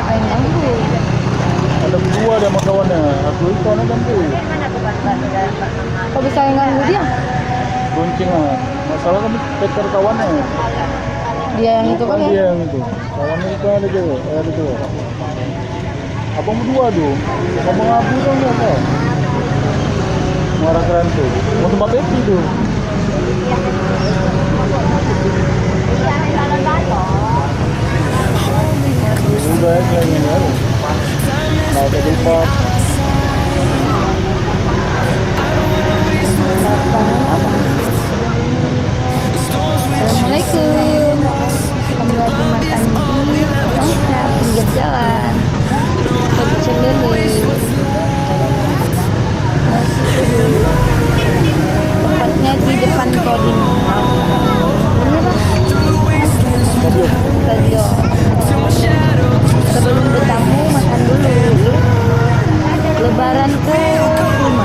yang ganggu. Ada berdua dia sama kawannya. Aku ikonnya ganggu. Kok bisa yang ganggu dia? Gonceng lah. Masalah kan peter kawannya. Dia yang itu kali ya? Dia yang itu. Kawannya itu ada cewek. Ada cewek. Abang berdua tuh. Abang abu tuh enggak kok. Muara keren tuh. Mau tempat Pepsi tuh. Udah ya kayaknya ya. Mau ke tempat. Assalamualaikum. Kami lagi makan di Tongkap pinggir jalan. Pecel lele. Tempatnya di depan Kodim. Stadion. Sebelum bertamu makan dulu. Lebaran ke-5.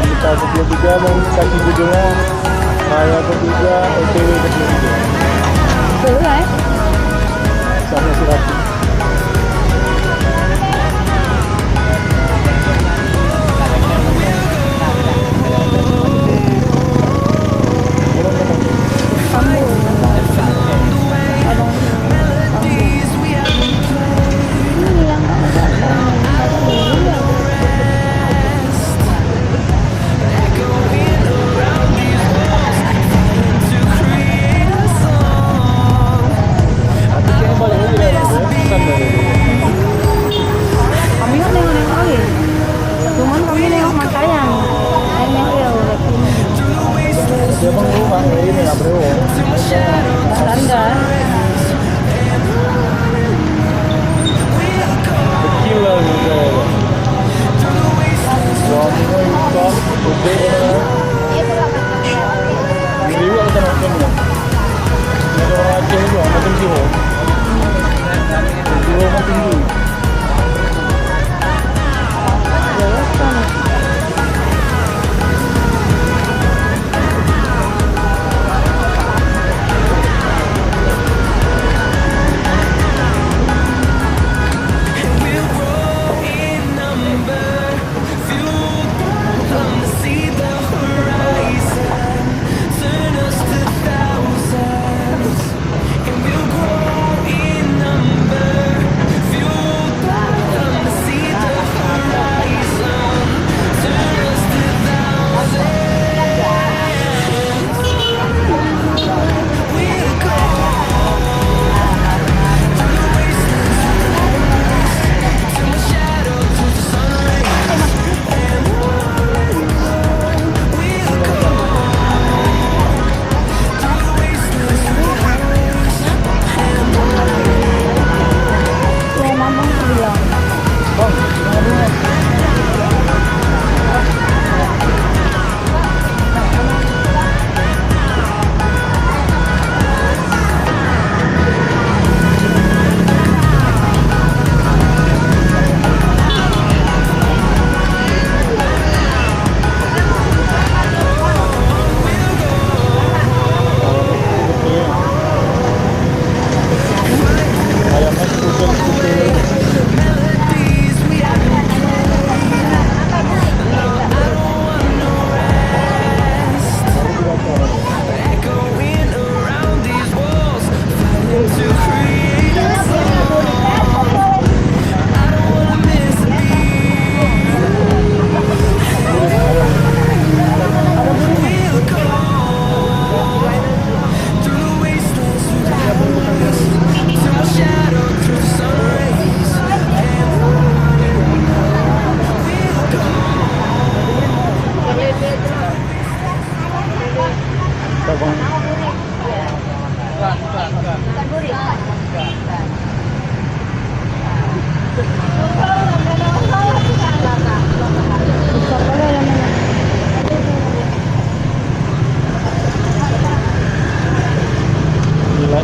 Kita ke-23 dan kasih judulnya Raya Ketiga OTW ke-23. Betul ya? Sama Sirati. Kami kan nengok lagi. Cuman kami nengok Makayang. Dia bang rumah ini nggak berewo. Anda. Kecil lah gitu. Suaminya hitam, putih kan. Di luar kan nontonnya. Ada orang Aceh itu, macam Jiho. Jiho macam tinggi.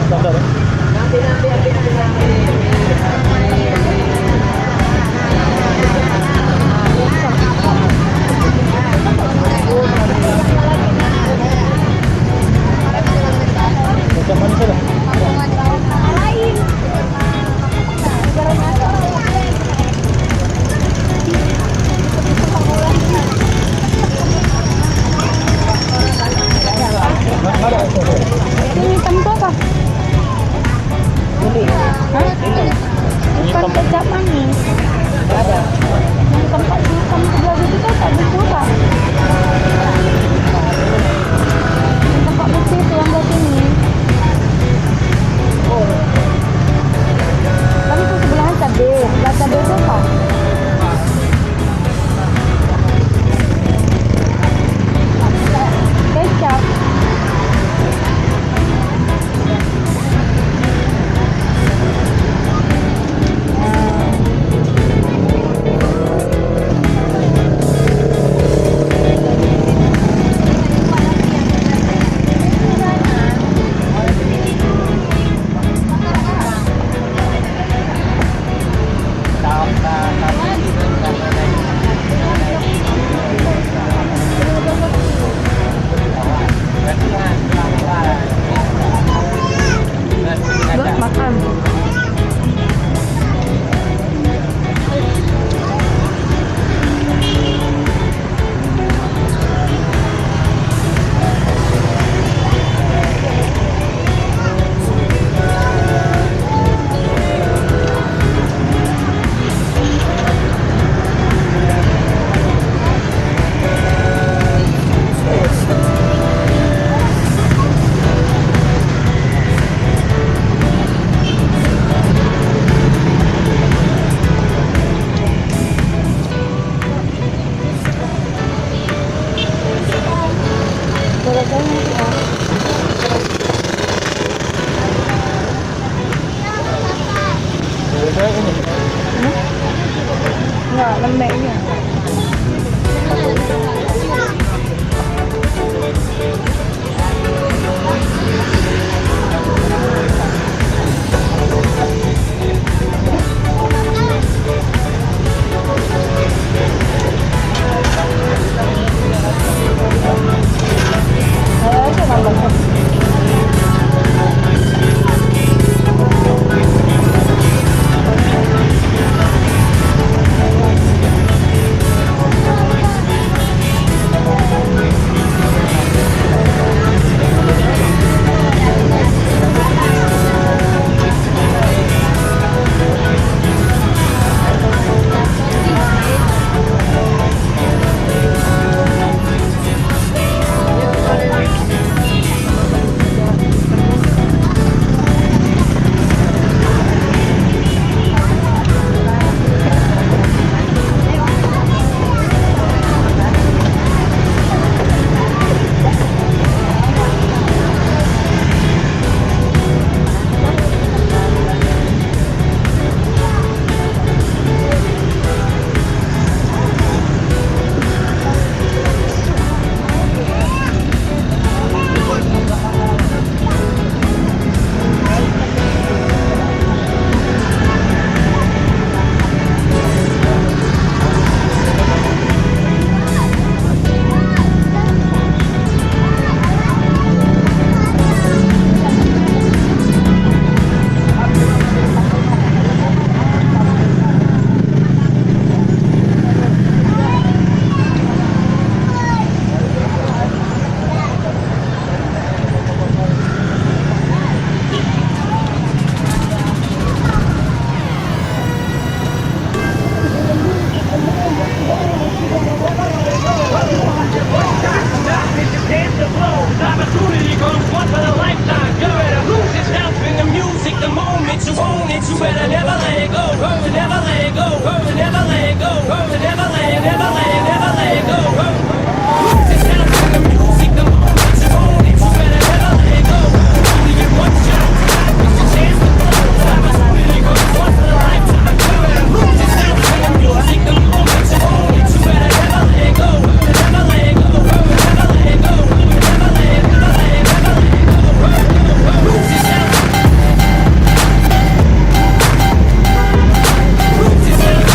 Standar. Nanti. comes once in a lifetime. You better lose yourself in the music the moment you own it. You better never let it go. Never let it go. Never let it go. Never let it, never let it, never let it go. Lose yourself in the music the moment you own it. You better never let it go. Only get one shot. It's your chance to blow. Opportunity comes once in a lifetime. You better lose yourself in the music the moment you own it. You better never let it go. Never let it go. Never let it go. Never let it, never let it, never let it go. Lose yourself. Lose yourself.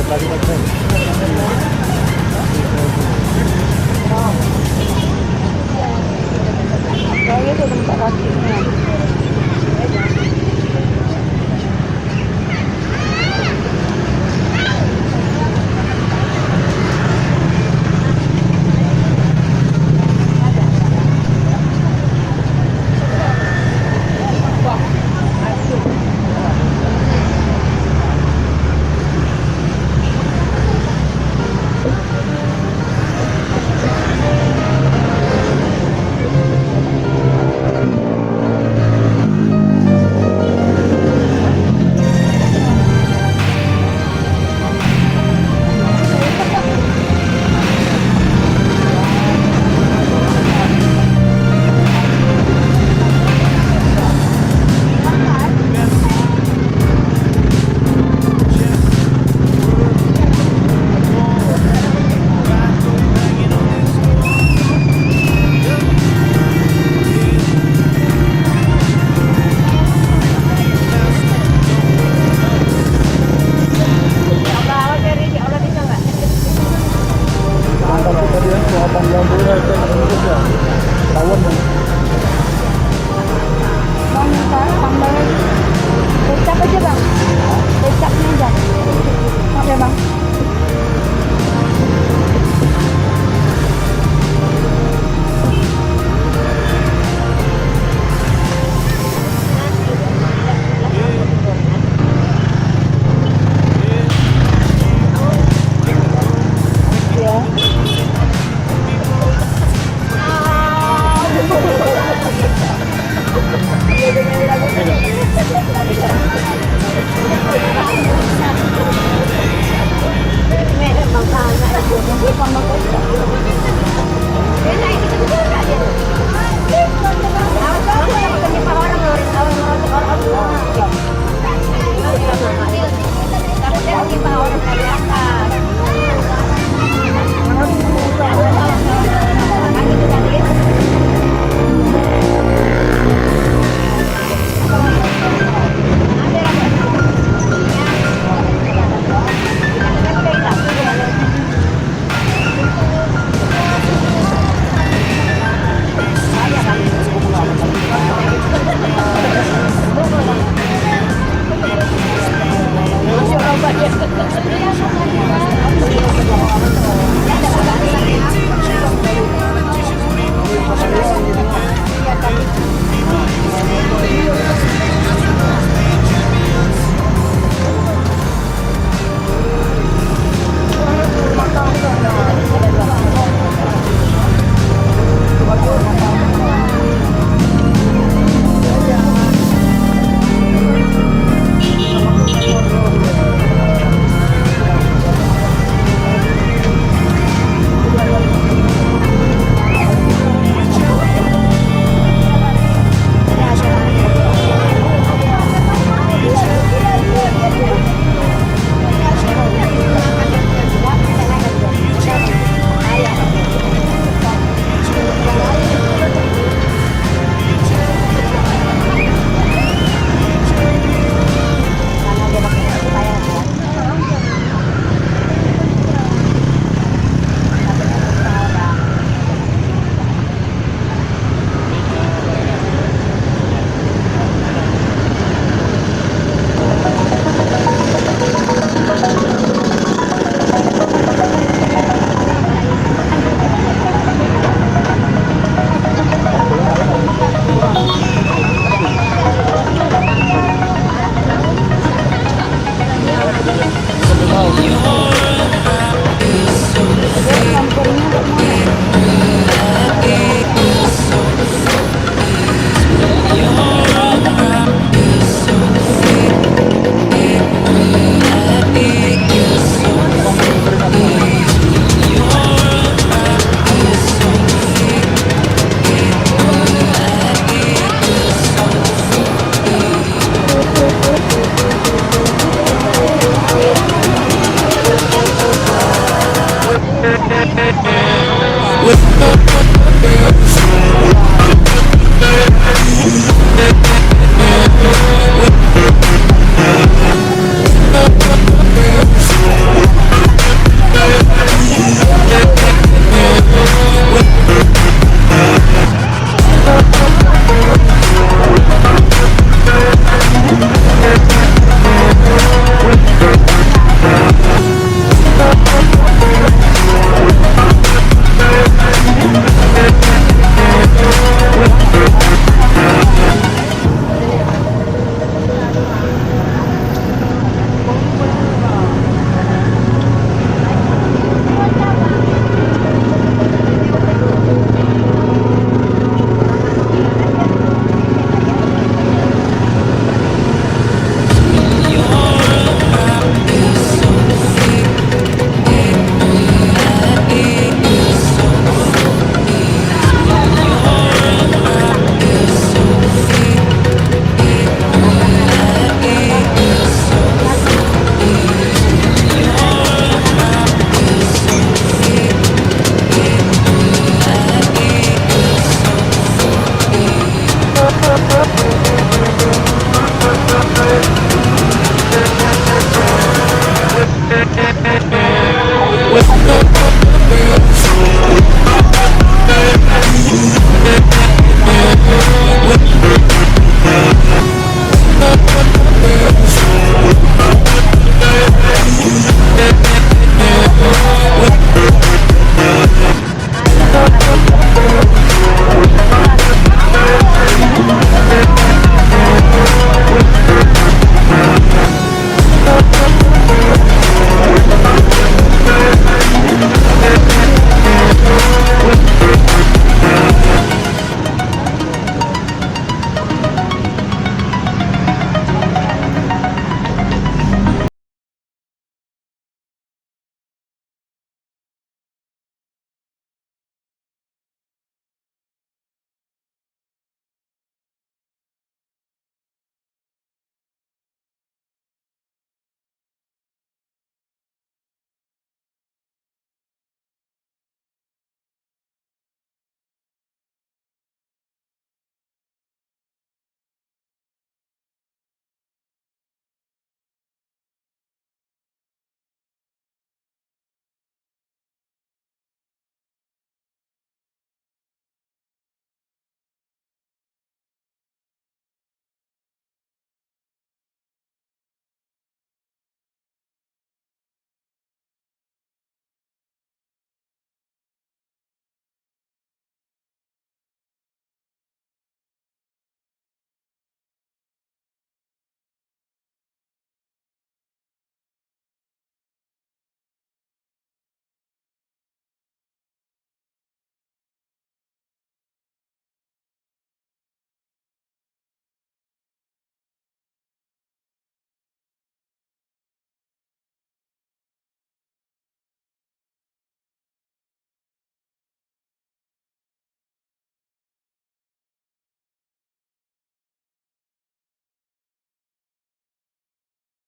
Kayaknya itu tempat rakitnya. Bang, tambah lagi. Kecap aja bang. Kecapnya aja. Oke bang.